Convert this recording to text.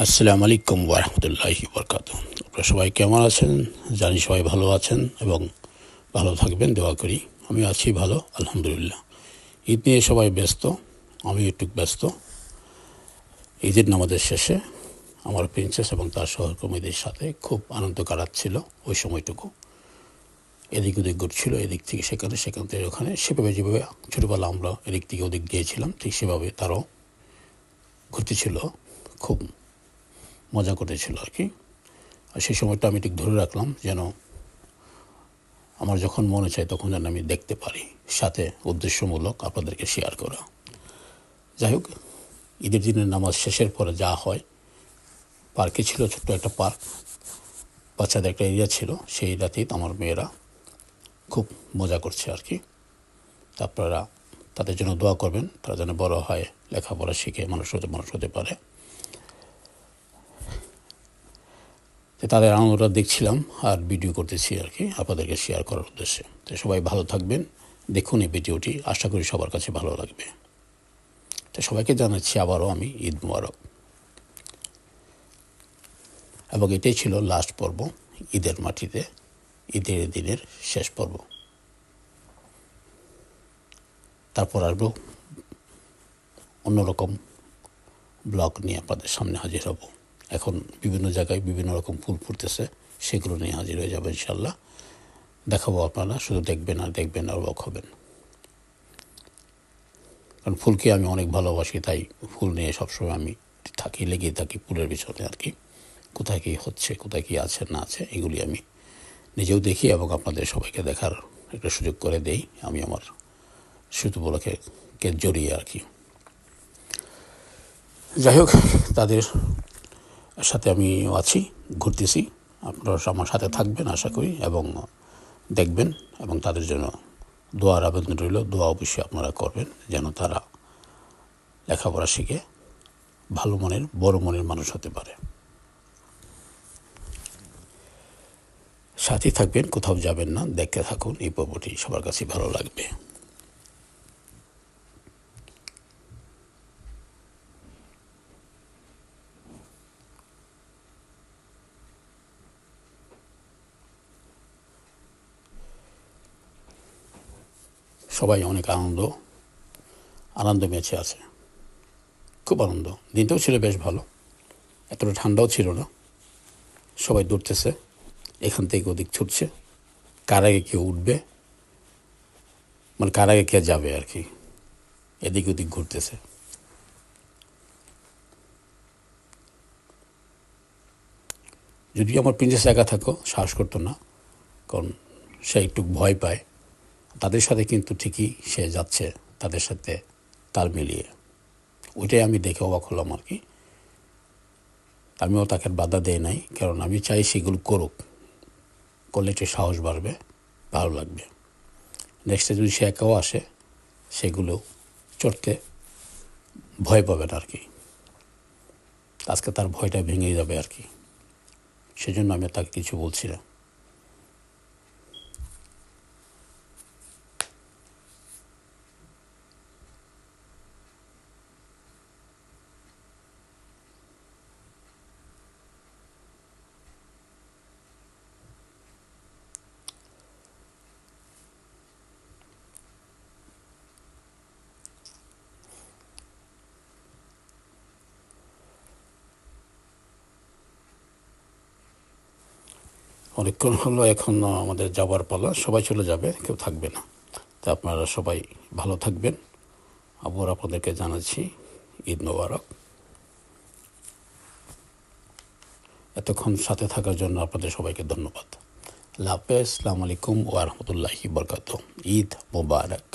আসসালামু আলাইকুম ওয়া রাহমাতুল্লাহি ওয়া বারাকাতুহু। আপনারা সবাই কেমন আছেন? জানি সবাই ভালো আছেন এবং ভালো থাকবেন, দোয়া করি। আমি আছি ভালো, আলহামদুলিল্লাহ। ঈদ নিয়ে সবাই ব্যস্ত, আমি একটু ব্যস্ত। ঈদের নামাজের শেষে আমার প্রিন্সেস এবং তার সহকর্মীদের সাথে খুব আনন্দ কাটাচ্ছিল ওই সময়টুকু। এদিক ওদিক ঘুরছিল, এদিক থেকে সেখানে, সেখান থেকে ওখানে। সেভাবে যেভাবে ছোটোবেলা আমরা এদিক থেকে ওদিক গিয়েছিলাম, ঠিক সেভাবে তারাও ঘুরতেছিল, খুব মজা করেছিল আর কি। আর সেই সময়টা আমি ঠিক ধরে রাখলাম যেন আমার যখন মনে চায় তখন যেন আমি দেখতে পারি, সাথে উদ্দেশ্যমূলক আপনাদেরকে শেয়ার করা। যাই হোক, ঈদের দিনের নামাজ শেষের পরে যা হয়, পার্কে ছিল ছোট্ট একটা পার্ক, বাচ্চাদের একটা এরিয়া ছিল, সেই এরিয়াতেই আমার মেয়েরা খুব মজা করছে আর কি। আপনারা তাদের জন্য দোয়া করবেন, তারা যেন বড় হয়, লেখাপড়া শিখে মানুষ হতে পারে। তাদের আনন্দটা দেখছিলাম আর ভিডিও করতেছি আর কি, আপনাদেরকে শেয়ার করার উদ্দেশ্যে। তো সবাই ভালো থাকবেন, দেখুন এই ভিডিওটি, আশা করি সবার কাছে ভালো লাগবে। তো সবাইকে জানাচ্ছি আবারও আমি ঈদ মুবারক। এবং এটাই ছিল লাস্ট পর্ব, ঈদের মাটিতে, ঈদের দিনের শেষ পর্ব। তারপর আসবো অন্যরকম ব্লগ নিয়ে আপনাদের সামনে হাজির হব। এখন বিভিন্ন জায়গায় বিভিন্ন রকম ফুল ফুটতেছে, সেগুলো নিয়ে হাজির হয়ে যাবে ইনশাল্লাহ। দেখাবো, আপনারা শুধু দেখবেন আর দেখবেন আর অবাক হবেন। কারণ ফুলকে আমি অনেক ভালোবাসি, তাই ফুল নিয়ে সবসময় আমি লেগেই থাকি ফুলের পিছনে আর কি। কোথায় কী হচ্ছে, কোথায় কী আছে না আছে, এগুলি আমি নিজেও দেখি এবং আপনাদের সবাইকে দেখার একটা সুযোগ করে দেই আমি আমার স্মৃতিগুলোকে জড়িয়ে আর কি। যাই হোক, তাদের সাথে আমি আছি, ঘুরতেছি। আপনারা আমার সাথে থাকবেন আশা করি এবং দেখবেন, এবং তাদের জন্য দোয়ার আবেদন রইল। দোয়া অবশ্যই আপনারা করবেন যেন তারা লেখাপড়া শিখে ভালো মনের, বড় মনের মানুষ হতে পারে। সাথে থাকবেন, কোথাও যাবেন না, দেখতে থাকুন। এই পর্বটি সবার কাছে ভালো লাগবে। সবাই অনেক আনন্দ মেচে আছে, খুব আনন্দ। দিনটাও ছিল বেশ ভালো, এতটা ঠান্ডাও ছিল না। সবাই দৌড়তেছে, এখান থেকে ওদিক ছুটছে, কার আগে কেউ উঠবে, মানে কার আগে কে যাবে আর কি, এদিক ওদিক ঘুরতেছে। যদিও আমার প্রিন্সেস একা থাকো, সাহস করতো না, কারণ সে একটু ভয় পায়। তাদের সাথে কিন্তু ঠিকই সে যাচ্ছে, তাদের সাথে তাল মিলিয়ে। ওইটাই আমি দেখে অবাক হলাম আর কি। আমিও তাকে বাধা দেই নাই, কারণ আমি চাই সেগুলো করুক, করলে একটু সাহস বাড়বে, ভালো লাগবে। নেক্সটে যদি সে একাও আসে, সেগুলো চড়তে ভয় পাবে না আর কি। আজকে তার ভয়টা ভেঙে যাবে আর কি, সেজন্য আমি তাকে কিছু বলছি না। অনেকক্ষণ হলো, এখন আমাদের যাবার পালা, সবাই চলে যাবে, কেউ থাকবে না। তা আপনারা সবাই ভালো থাকবেন। আবার আপনাদেরকে জানাচ্ছি ঈদ মোবারক। এতক্ষণ সাথে থাকার জন্য আপনাদের সবাইকে ধন্যবাদ। আল্লাহ হাফেজ, আসসালামু আলাইকুম ওয়া রাহমাতুল্লাহি ওয়া বারাকাতুহু। ঈদ মোবারক।